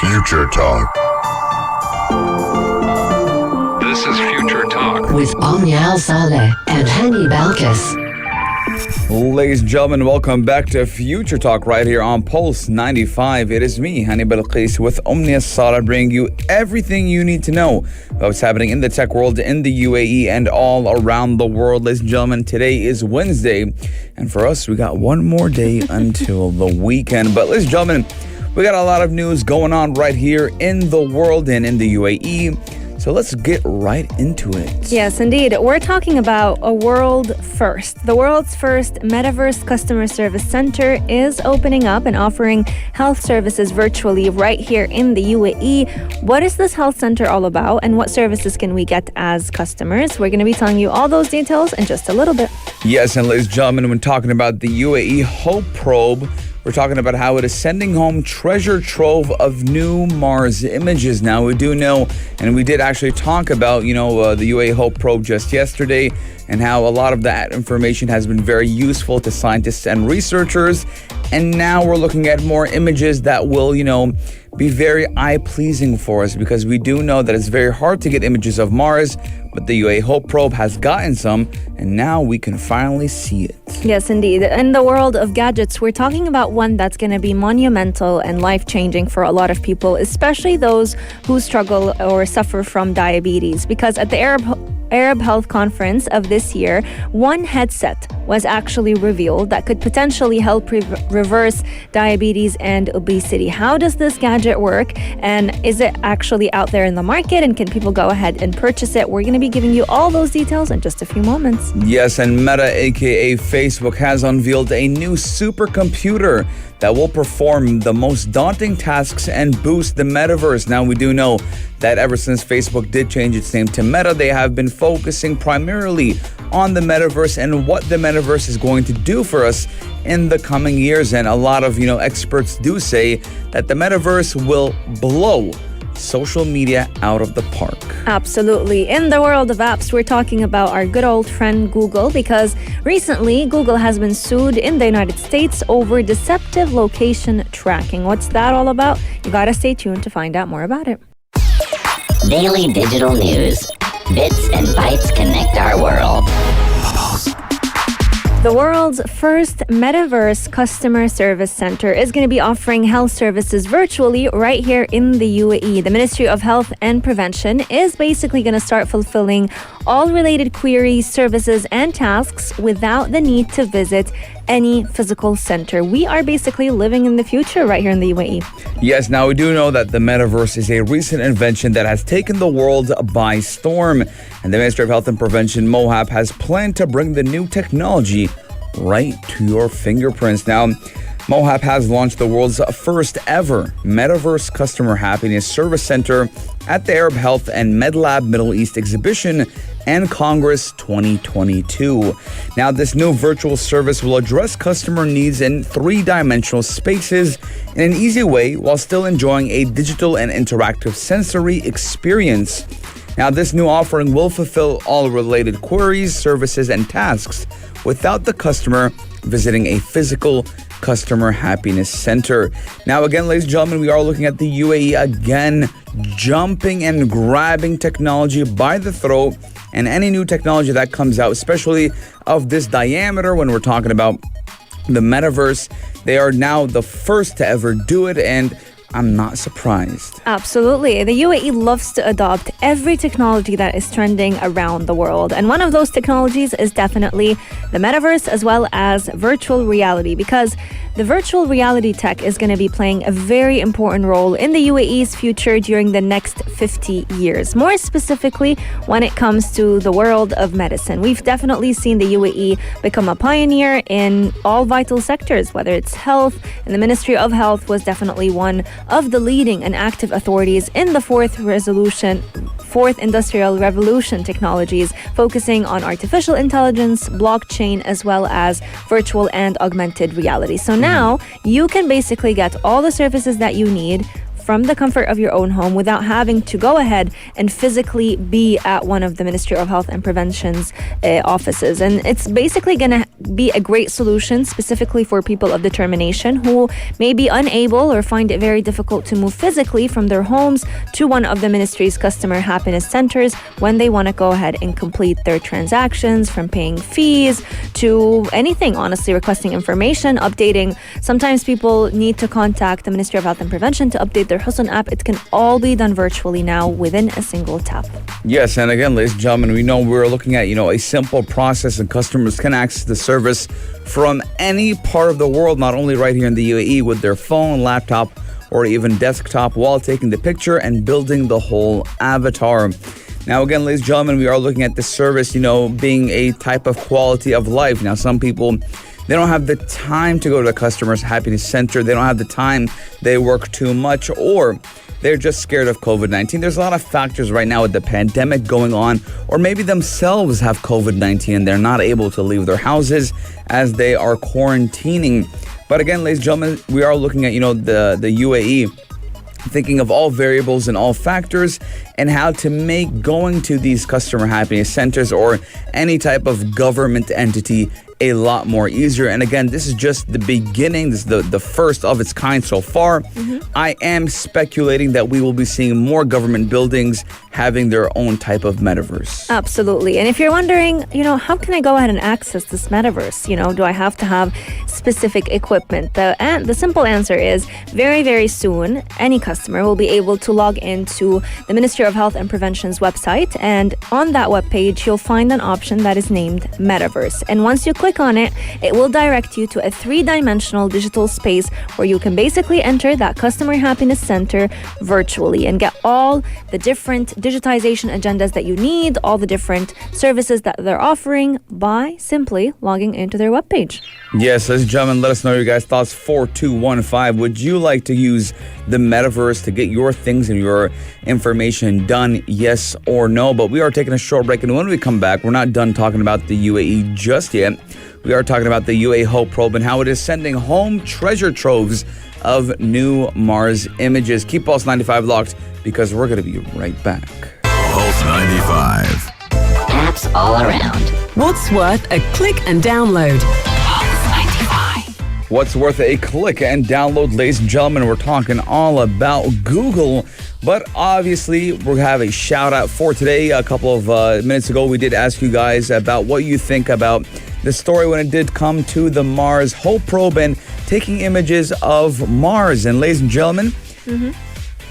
Future Talk. This is Future Talk with Omnial Saleh and Hani Balkis. Ladies and gentlemen, welcome back to Future Talk right here on Pulse 95. It is me, Hani Balkis, with Omnial Saleh, bringing you everything you need to know about what's happening in the tech world, in the UAE, and all around the world. Ladies and gentlemen, today is Wednesday, and for us, we got one more day until the weekend. But ladies and gentlemen, we got a lot of news going on right here in the world and in the UAE. So let's get right into it. Yes, indeed. We're talking about a world first. The world's first Metaverse customer service center is opening up and offering health services virtually right here in the UAE. What is this health center all about, and what services can we get as customers? We're going to be telling you all those details in just a little bit. Yes, and ladies and gentlemen, when talking about the UAE Hope probe, we're talking about how it is sending home treasure trove of new Mars images. Now, we do know, and we did actually talk about, the UAE Hope probe just yesterday, and how a lot of that information has been very useful to scientists and researchers. And now we're looking at more images that will, be very eye-pleasing for us, because we do know that it's very hard to get images of Mars, but the UAE Hope probe has gotten some, and now we can finally see it. Yes, indeed. In the world of gadgets, we're talking about one that's going to be monumental and life-changing for a lot of people, especially those who struggle or suffer from diabetes, because at the Arab Health Conference of this year, one headset was actually revealed that could potentially help reverse diabetes and obesity. How does this gadget work, and is it actually out there in the market, and can people go ahead and purchase it? We're going to be giving you all those details in just a few moments. Yes, and Meta, aka Facebook, has unveiled a new supercomputer that will perform the most daunting tasks and boost the metaverse. Now, we do know that ever since Facebook did change its name to Meta, they have been focusing primarily on the metaverse and what the metaverse is going to do for us in the coming years. And a lot of, experts do say that the metaverse will blow social media out of the park. Absolutely. In the world of apps, we're talking about our good old friend Google, because recently Google has been sued in the United States over deceptive location tracking. What's that all about? You gotta stay tuned to find out more about it. Daily digital news. Bits and bytes connect our world. The world's first Metaverse customer service center is going to be offering health services virtually right here in the UAE. The Ministry of Health and Prevention is basically going to start fulfilling all related queries, services, and tasks without the need to visit any physical center. We are basically living in the future right here in the UAE. Yes, now we do know that the metaverse is a recent invention that has taken the world by storm. And the Ministry of Health and Prevention, MOHAP, has planned to bring the new technology right to your fingerprints. Now, MOHAP has launched the world's first ever Metaverse Customer Happiness Service Center at the Arab Health and MedLab Middle East Exhibition and Congress 2022. Now, this new virtual service will address customer needs in three-dimensional spaces in an easy way while still enjoying a digital and interactive sensory experience. Now, this new offering will fulfill all related queries, services, and tasks without the customer visiting a physical customer happiness center. Now, again, ladies and gentlemen, we are looking at the UAE again, jumping and grabbing technology by the throat, and any new technology that comes out, especially of this diameter when we're talking about the metaverse, they are now the first to ever do it, and I'm not surprised. Absolutely. The UAE loves to adopt every technology that is trending around the world. And one of those technologies is definitely the metaverse, as well as virtual reality, because the virtual reality tech is going to be playing a very important role in the UAE's future during the next 50 years. More specifically, when it comes to the world of medicine. We've definitely seen the UAE become a pioneer in all vital sectors, whether it's health, and the Ministry of Health was definitely one of the leading and active authorities in the fourth industrial revolution technologies, focusing on artificial intelligence, blockchain, as well as virtual and augmented reality. So now you can basically get all the services that you need from the comfort of your own home without having to go ahead and physically be at one of the Ministry of Health and Prevention's offices. And it's basically going to be a great solution specifically for people of determination who may be unable or find it very difficult to move physically from their homes to one of the ministry's customer happiness centers when they want to go ahead and complete their transactions, from paying fees to anything, honestly, requesting information, updating. Sometimes people need to contact the Ministry of Health and Prevention to update their Husn app. It can all be done virtually now within a single tap. Yes, and again, ladies and gentlemen, we know we're looking at, a simple process, and customers can access the service from any part of the world, not only right here in the UAE, with their phone, laptop, or even desktop, while taking the picture and building the whole avatar. Now, again, ladies and gentlemen, we are looking at this service, being a type of quality of life. Now, some people, they don't have the time to go to the customer's happiness center. They don't have the time. They work too much, or they're just scared of COVID-19. There's a lot of factors right now with the pandemic going on, or maybe themselves have COVID-19 and they're not able to leave their houses as they are quarantining. But again, ladies and gentlemen, we are looking at, the UAE, thinking of all variables and all factors and how to make going to these customer happiness centers or any type of government entity a lot more easier. And again, this is just the beginning. This is the first of its kind so far. I am speculating that we will be seeing more government buildings having their own type of metaverse. Absolutely. And if you're wondering, how can I go ahead and access this metaverse? Do I have to have specific equipment? The simple answer is very, very soon, any customer will be able to log into the Ministry of Health and Prevention's website. And on that webpage, you'll find an option that is named Metaverse. And once you click on it, it will direct you to a 3-dimensional digital space where you can basically enter that customer happiness center virtually and get all the different digitization agendas that you need, all the different services that they're offering by simply logging into their webpage. Yes, ladies and gentlemen, let us know your guys' thoughts. 4215. Would you like to use the metaverse to get your things and your information done? Yes or no? But we are taking a short break, and when we come back, we're not done talking about the UAE just yet. We are talking about the UAE Hope probe and how it is sending home treasure troves of new Mars images. Keep Pulse 95 locked, because we're going to be right back. Pulse 95. Apps all around. What's worth a click and download? What's worth a click and download, ladies and gentlemen? We're talking all about Google, but obviously we have a shout out for today. A couple of minutes ago, we did ask you guys about what you think about the story when it did come to the Mars Hope probe and taking images of Mars. And ladies and gentlemen,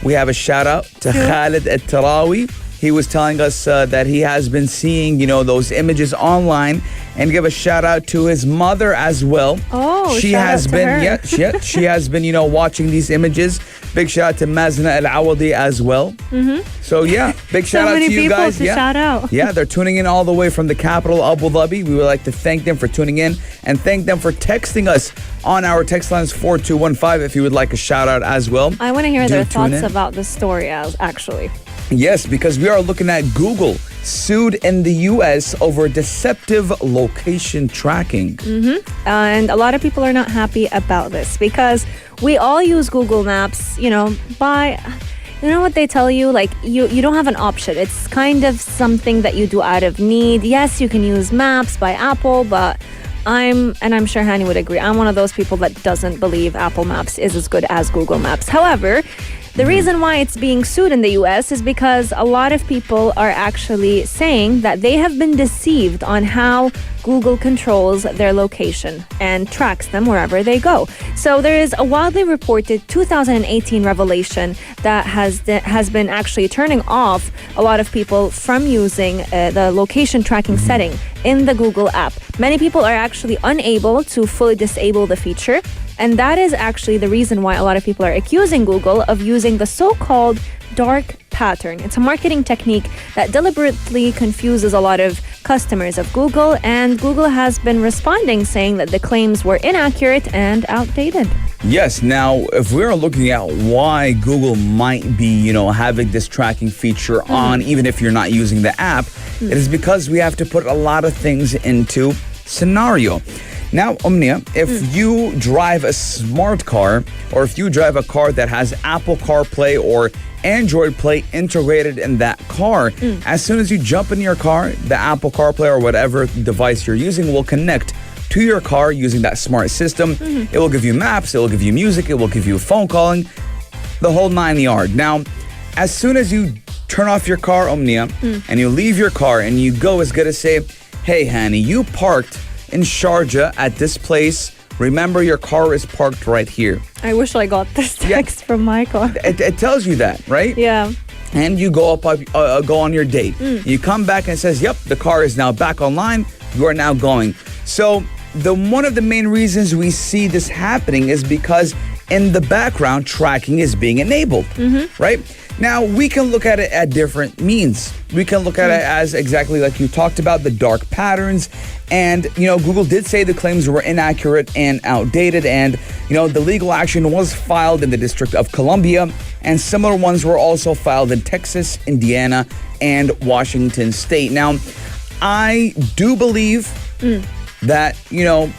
we have a shout out to Khalid At-Tarawi. He was telling us that he has been seeing, those images online, and give a shout out to his mother as well. Oh, she shout has out to been, her. she has been, watching these images. Big shout out to Mazna Al-Awadi as well. So big shout out to you guys. To shout out. Yeah, they're tuning in all the way from the capital, Abu Dhabi. We would like to thank them for tuning in and thank them for texting us on our text lines 4215 if you would like a shout out as well. I want to hear their tune thoughts in. about the story, actually. Yes, because we are looking at Google sued in the U.S. over deceptive location tracking. And a lot of people are not happy about this because we all use Google Maps, by... You know what they tell you? Like, you don't have an option. It's kind of something that you do out of need. Yes, you can use Maps by Apple, but I'm sure Hani would agree, I'm one of those people that doesn't believe Apple Maps is as good as Google Maps. However, the reason why it's being sued in the US is because a lot of people are actually saying that they have been deceived on how Google controls their location and tracks them wherever they go. So there is a widely reported 2018 revelation that has been actually turning off a lot of people from using the location tracking setting in the Google app. Many people are actually unable to fully disable the feature. And that is actually the reason why a lot of people are accusing Google of using the so-called dark pattern. It's a marketing technique that deliberately confuses a lot of customers of Google, and Google has been responding saying that the claims were inaccurate and outdated. Yes, now if we're looking at why Google might be, having this tracking feature on, even if you're not using the app, it is because we have to put a lot of things into scenario. Now, Omnia, if you drive a smart car, or if you drive a car that has Apple CarPlay or Android Play integrated in that car, as soon as you jump in your car, the Apple CarPlay or whatever device you're using will connect to your car using that smart system. It will give you maps, it will give you music, it will give you phone calling, the whole 9 yard. Now, as soon as you turn off your car, Omnia, and you leave your car and you go, it's going to say, hey, honey, you parked in Sharjah at this place. Remember, your car is parked right here. I wish I got this text from my car. It tells you that, right? Yeah. And you go go on your date. You come back and it says, yep, the car is now back online. You are now going. So one of the main reasons we see this happening is because in the background, tracking is being enabled, right? Now, we can look at it at different means. We can look at it as exactly like you talked about, the dark patterns. And, Google did say the claims were inaccurate and outdated. And, the legal action was filed in the District of Columbia. And similar ones were also filed in Texas, Indiana, and Washington State. Now, I do believe that,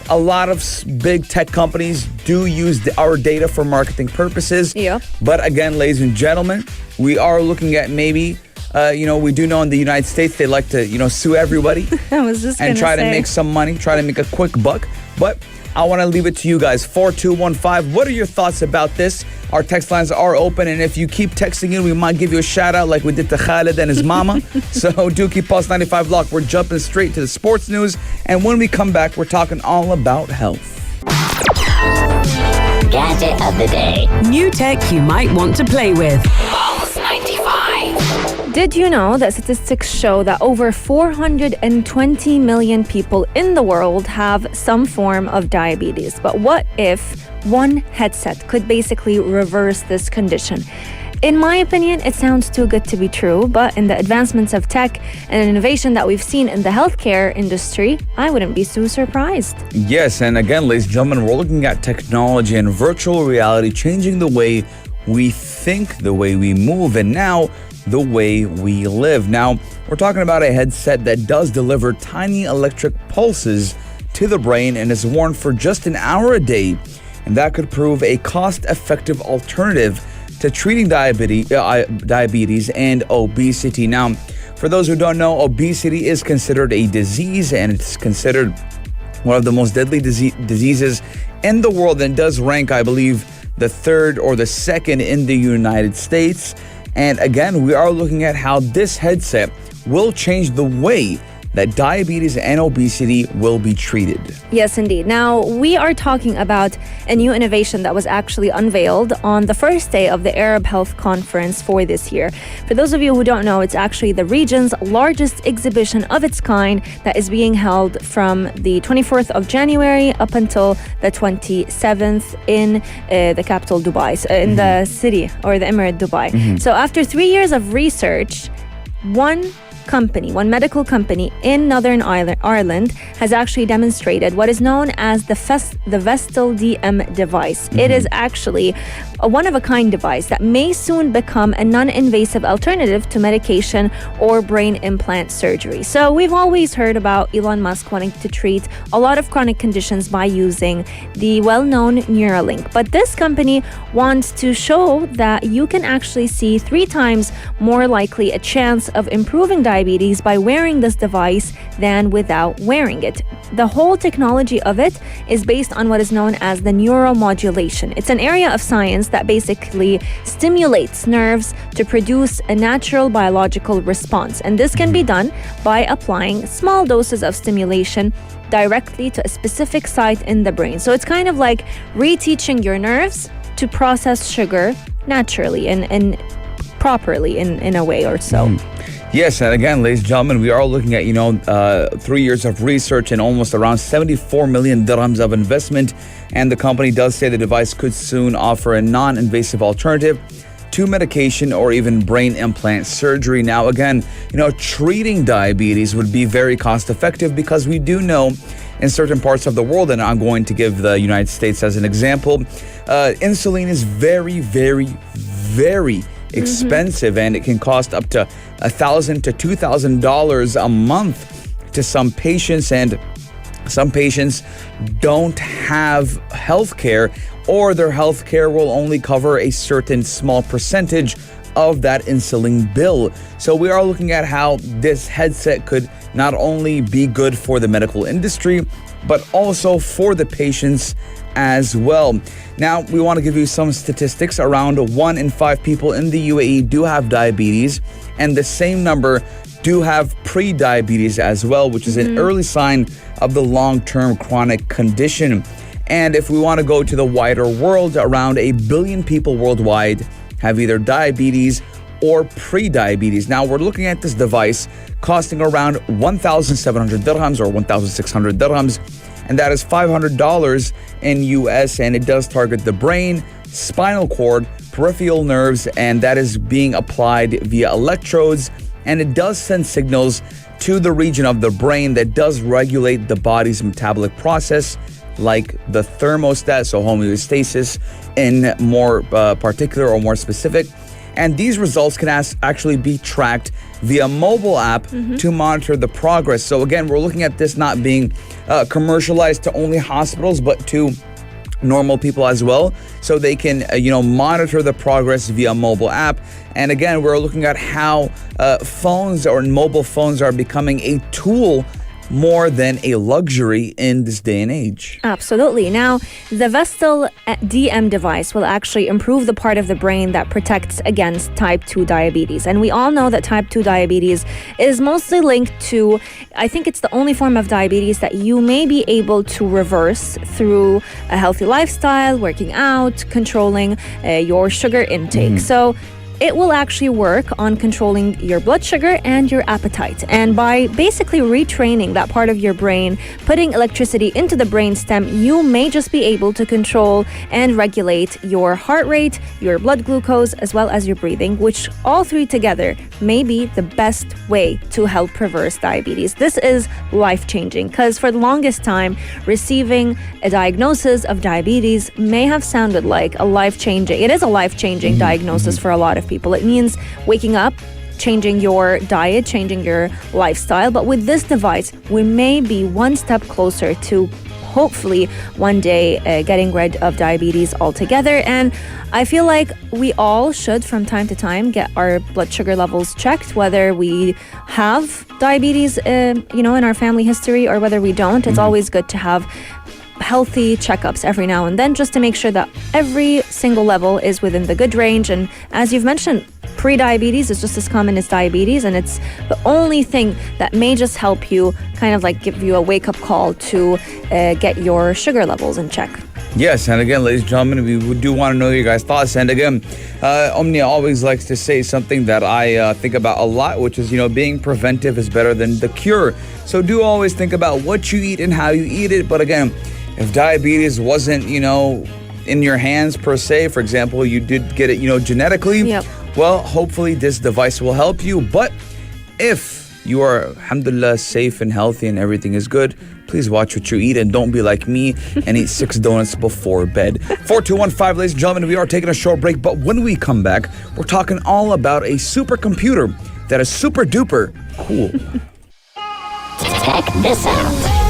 a lot of big tech companies do use our data for marketing purposes. Yeah. But again, ladies and gentlemen, we are looking at maybe, we do know in the United States, they like to, sue everybody. I was just and try to make some money, try to make a quick buck. But I want to leave it to you guys. 4215. What are your thoughts about this? Our text lines are open, and if you keep texting in, we might give you a shout out like we did to Khalid and his mama. So do keep Pulse 95 locked. We're jumping straight to the sports news, and when we come back, we're talking all about health. Gadget of the day. New tech you might want to play with. Pulse 95. Did you know that statistics show that over 420 million people in the world have some form of diabetes? But what if one headset could basically reverse this condition? In my opinion, it sounds too good to be true, but in the advancements of tech and innovation that we've seen in the healthcare industry, I wouldn't be too surprised. Yes, and again, ladies and gentlemen, we're looking at technology and virtual reality changing the way we think, the way we move, and now the way we live. Now, we're talking about a headset that does deliver tiny electric pulses to the brain and is worn for just an hour a day, and that could prove a cost-effective alternative to treating diabetes and obesity. Now, for those who don't know, obesity is considered a disease, and it's considered one of the most deadly diseases in the world, and does rank, I believe, the third or the second in the United States. And again, we are looking at how this headset will change the way that diabetes and obesity will be treated. Yes, indeed. Now, we are talking about a new innovation that was actually unveiled on the first day of the Arab Health Conference for this year. For those of you who don't know, it's actually the region's largest exhibition of its kind that is being held from the 24th of January up until the 27th in the capital, Dubai, in the city or the Emirate Dubai. So after 3 years of research, one medical company in Northern Ireland has actually demonstrated what is known as the Vestal DM device. It is actually a one-of-a-kind device that may soon become a non-invasive alternative to medication or brain implant surgery. So we've always heard about Elon Musk wanting to treat a lot of chronic conditions by using the well-known Neuralink. But this company wants to show that you can actually see 3 times more likely a chance of improving diabetes by wearing this device than without wearing it. The whole technology of it is based on what is known as the neuromodulation. It's an area of science that basically stimulates nerves to produce a natural biological response. And this can be done by applying small doses of stimulation directly to a specific site in the brain. So it's kind of like reteaching your nerves to process sugar naturally and properly in a way or so. Yes, and again, ladies and gentlemen, we are looking at, 3 years of research and almost around 74 million dirhams of investment. And the company does say the device could soon offer a non-invasive alternative to medication or even brain implant surgery. Now, again, treating diabetes would be very cost effective because we do know in certain parts of the world, and I'm going to give the United States as an example, insulin is very, very, very expensive, and it can cost up to $1,000 to $2,000 a month to some patients. And Some patients don't have health care, or their health care will only cover a certain small percentage of that insulin bill. So we are looking at how this headset could not only be good for the medical industry, but also for the patients as well. Now, we want to give you some statistics. Around 1 in 5 people in the UAE do have diabetes, and the same number do have pre-diabetes as well, which is an early sign of the long-term chronic condition. And if we want to go to the wider world, around 1 billion people worldwide have either diabetes or pre-diabetes. Now, we're looking at this device costing around 1,700 dirhams or 1,600 dirhams, and that is $500 in US, and it does target the brain, spinal cord, peripheral nerves, and that is being applied via electrodes, and it does send signals to the region of the brain that does regulate the body's metabolic process, like the thermostat, so homeostasis in more particular or more specific. And these results can actually be tracked via mobile app to monitor the progress. So again, we're looking at this not being commercialized to only hospitals, but to normal people as well, so they can monitor the progress via mobile app. And again, we're looking at how phones or mobile phones are becoming a tool more than a luxury in this day and age. Absolutely. Now, the Vestal DM device will actually improve the part of the brain that protects against type 2 diabetes. And we all know that type 2 diabetes is mostly linked to, I think it's the only form of diabetes that you may be able to reverse through a healthy lifestyle, working out, controlling your sugar intake. So it will actually work on controlling your blood sugar and your appetite. And by basically retraining that part of your brain, putting electricity into the brain stem, you may just be able to control and regulate your heart rate, your blood glucose, as well as your breathing, which all three together may be the best way to help reverse diabetes. This is life-changing because for the longest time, receiving a diagnosis of diabetes may have sounded like a life-changing, it is a life-changing diagnosis for a lot of people. It means waking up, changing your diet, changing your lifestyle. But with this device, we may be one step closer to hopefully one day getting rid of diabetes altogether. And I feel like we all should from time to time get our blood sugar levels checked, whether we have diabetes in our family history or whether we don't. It's always good to have healthy checkups every now and then, just to make sure that every single level is within the good range. And as you've mentioned, pre-diabetes is just as common as diabetes, and it's the only thing that may just help you kind of like give you a wake-up call to get your sugar levels in check. Yes, and again, ladies and gentlemen, we do want to know your guys' thoughts. And again, Omnia always likes to say something that I think about a lot, which is, being preventive is better than the cure. So do always think about what you eat and how you eat it. But again, if diabetes wasn't, in your hands per se, for example, you did get it, genetically, well, hopefully this device will help you. But if you are, alhamdulillah, safe and healthy and everything is good, please watch what you eat and don't be like me and eat 6 donuts before bed. 4215, ladies and gentlemen, we are taking a short break, but when we come back, we're talking all about a supercomputer that is super duper cool. Check this out.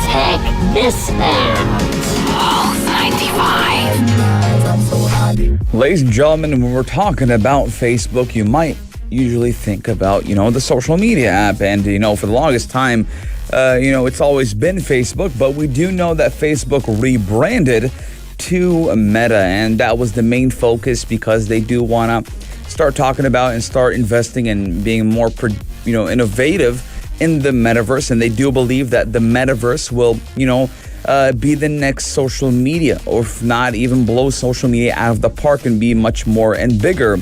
Check this out. Pulse 95. Ladies and gentlemen, when we're talking about Facebook, you might usually think about, the social media app. And, for the longest time, it's always been Facebook. But we do know that Facebook rebranded to Meta. And that was the main focus because they do want to start talking about and start investing and being more, innovative in the metaverse. And they do believe that the metaverse will, be the next social media, or if not, even blow social media out of the park and be much more and bigger.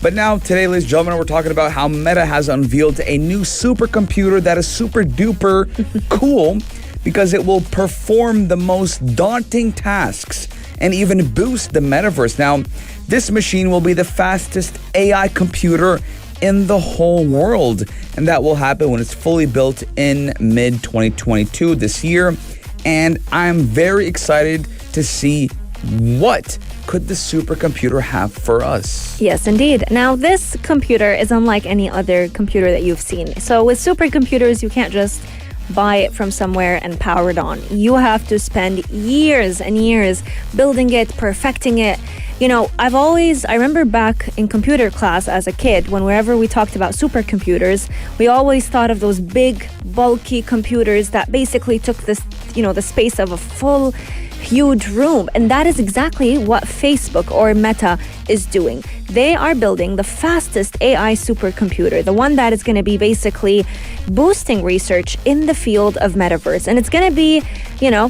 But now, today, ladies and gentlemen, we're talking about how Meta has unveiled a new supercomputer that is super duper cool because it will perform the most daunting tasks and even boost the metaverse. Now, this machine will be the fastest AI computer in the whole world, and that will happen when it's fully built in mid-2022 this year. And I'm very excited to see what could the supercomputer have for us. Yes, indeed. Now, this computer is unlike any other computer that you've seen. So with supercomputers, you can't just buy it from somewhere and power it on. You have to spend years and years building it, perfecting it. You know, I remember back in computer class as a kid, whenever we talked about supercomputers, we always thought of those big, bulky computers that basically took this, the space of a full, huge room. And that is exactly what Facebook or Meta is doing. They are building the fastest AI supercomputer, the one that is going to be basically boosting research in the field of metaverse. And it's going to be,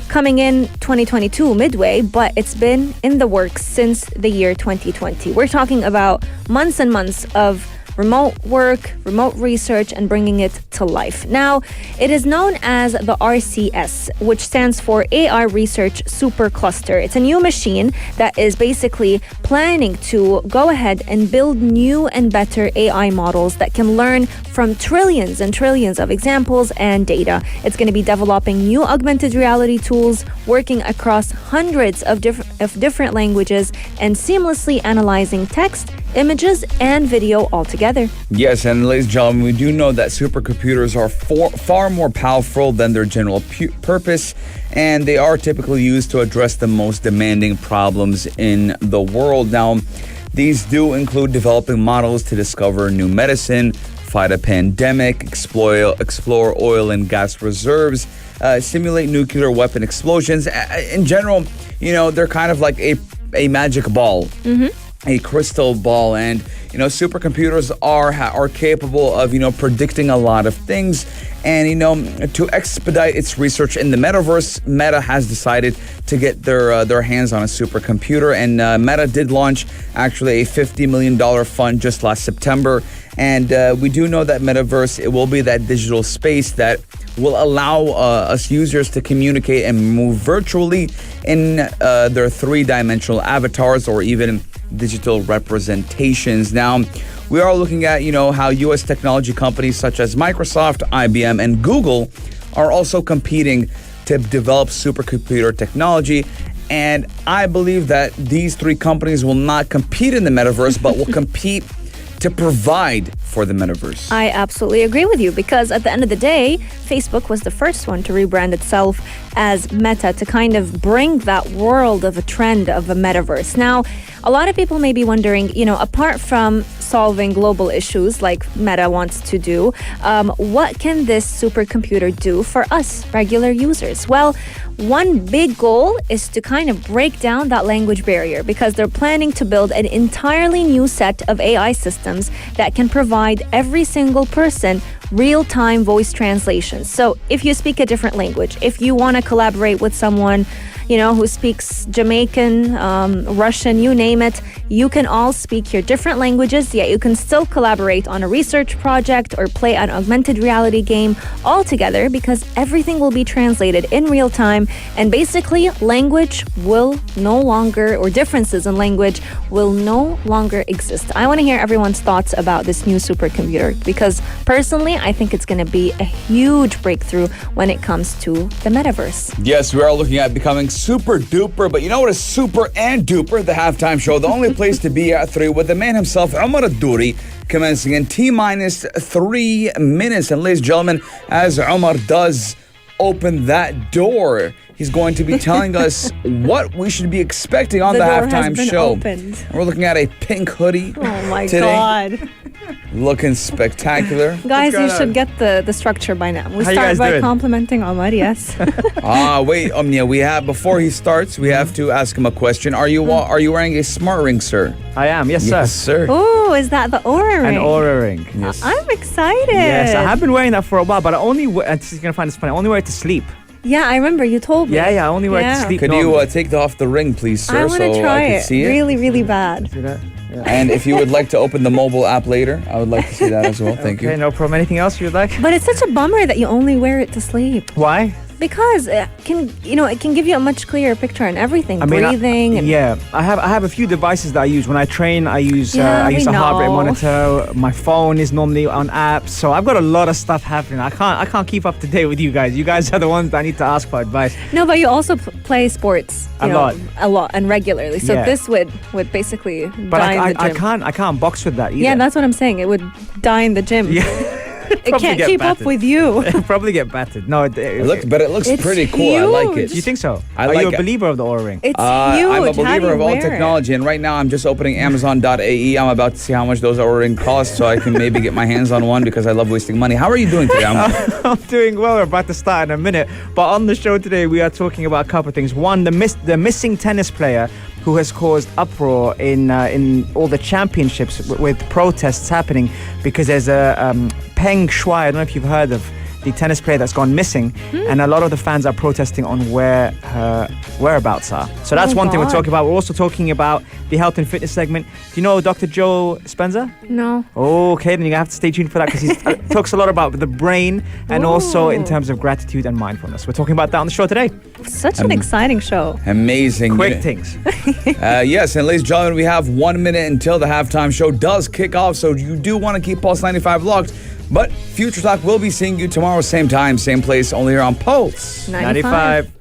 coming in 2022 midway, but it's been in the works since the year 2020. We're talking about months and months of remote work, remote research, and bringing it to life. Now, it is known as the RCS, which stands for AI Research Supercluster. It's a new machine that is basically planning to go ahead and build new and better AI models that can learn from trillions and trillions of examples and data. It's going to be developing new augmented reality tools, working across hundreds of different languages, and seamlessly analyzing text, images, and video altogether. Yes, and ladies and gentlemen, we do know that supercomputers are far more powerful than their general purpose, and they are typically used to address the most demanding problems in the world. Now, these do include developing models to discover new medicine, fight a pandemic, explore oil and gas reserves, simulate nuclear weapon explosions. In general, they're kind of like a magic ball. A crystal ball, and supercomputers are capable of predicting a lot of things, and to expedite its research in the metaverse, Meta has decided to get their hands on a supercomputer, and Meta did launch actually a $50 million fund just last September, and we do know that metaverse, it will be that digital space that will allow us users to communicate and move virtually in their three-dimensional avatars or even digital representations. Now, we are looking at, how U.S. technology companies such as Microsoft, IBM, and Google are also competing to develop supercomputer technology. And I believe that these three companies will not compete in the metaverse, but will compete to provide for the metaverse. I absolutely agree with you, because at the end of the day, Facebook was the first one to rebrand itself as Meta to kind of bring that world of a trend of a metaverse. Now, a lot of people may be wondering, apart from solving global issues like Meta wants to do, what can this supercomputer do for us, regular users? Well, one big goal is to kind of break down that language barrier, because they're planning to build an entirely new set of AI systems that can provide every single person real-time voice translations. So if you speak a different language, if you want to collaborate with someone, who speaks Jamaican, Russian, you name it, you can all speak your different languages, yet you can still collaborate on a research project or play an augmented reality game all together, because everything will be translated in real time, and basically language will no longer, or differences in language will no longer exist. I want to hear everyone's thoughts about this new supercomputer, because personally, I think it's going to be a huge breakthrough when it comes to the metaverse. Yes, we are looking at becoming super duper, but you know what is super and duper? The halftime show, the only place to be at 3 with the man himself, Omar Adouri, commencing in T-minus 3 minutes. And ladies and gentlemen, as Omar does open that door, he's going to be telling us what we should be expecting on the halftime show. Opened. We're looking at a pink hoodie. Oh my today. God. Looking spectacular. Guys, you should get the structure by now. We start by complimenting Omar, yes. Wait, we have, before he starts, we have to ask him a question. Are you wearing a smart ring, sir? I am, yes, Yes, sir. sir. Oh, is that the Aura ring? An Aura ring, yes. I'm excited. Yes, I have been wearing that for a while, but I only, and you're going to find this funny, I only wear it to sleep. Yeah, I remember you told me. Yeah, I only wear it to sleep. Could you take off the ring, please, sir, I want to so try I can it. see it? Really, really bad. See that? Yeah. And if you would like to open the mobile app later, I would like to see that as well. Thank Okay, you. no problem. Anything else you'd like? But it's such a bummer that you only wear it to sleep. Why? Because it can give you a much clearer picture and everything, breathing. I have a few devices that I use when I train. I use a heart rate know. monitor. My phone is normally on apps, so I've got a lot of stuff happening. I can't keep up to date with you guys. You guys are the ones that I need to ask for advice. No, but you also play sports a lot and regularly. So this would basically but die in the gym. I can't box with that either. Yeah, that's what I'm saying. It would die in the gym. Yeah. It can't keep up with you. It'll probably get battered. No, It looks It's pretty cool. I like it. huge. you think so? I Are like you a it. believer of the Aura Ring? It's huge. I'm a How do believer you of all wear it? technology, and right now I'm just opening Amazon.ae. I'm about to see how much those ordering cost, so I can maybe get my hands on one because I love wasting money. How are you doing today? I'm doing well. We're about to start in a minute. But on the show today, we are talking about a couple of things. One, the missing tennis player who has caused uproar in all the championships with protests happening because there's a Peng Shuai. I don't know if you've heard of the tennis player that's gone missing, and a lot of the fans are protesting on where her whereabouts are. So that's one thing we're God. talking about. We're also talking about the health and fitness segment. Do you know Dr. Joe Spencer? No. Okay, then you have to stay tuned for that because he talks a lot about the brain and also in terms of gratitude and mindfulness. We're talking about that on the show today. Such an exciting show. Amazing. Quick things. Yes, and ladies and gentlemen, we have 1 minute until the halftime show does kick off, so you do want to keep Pulse 95 locked. But Future Talk will be seeing you tomorrow, same time, same place, only here on Pulse. 95.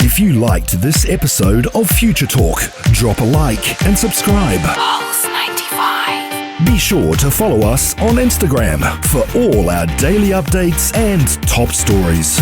If you liked this episode of Future Talk, drop a like and subscribe. Pulse 95. Be sure to follow us on Instagram for all our daily updates and top stories.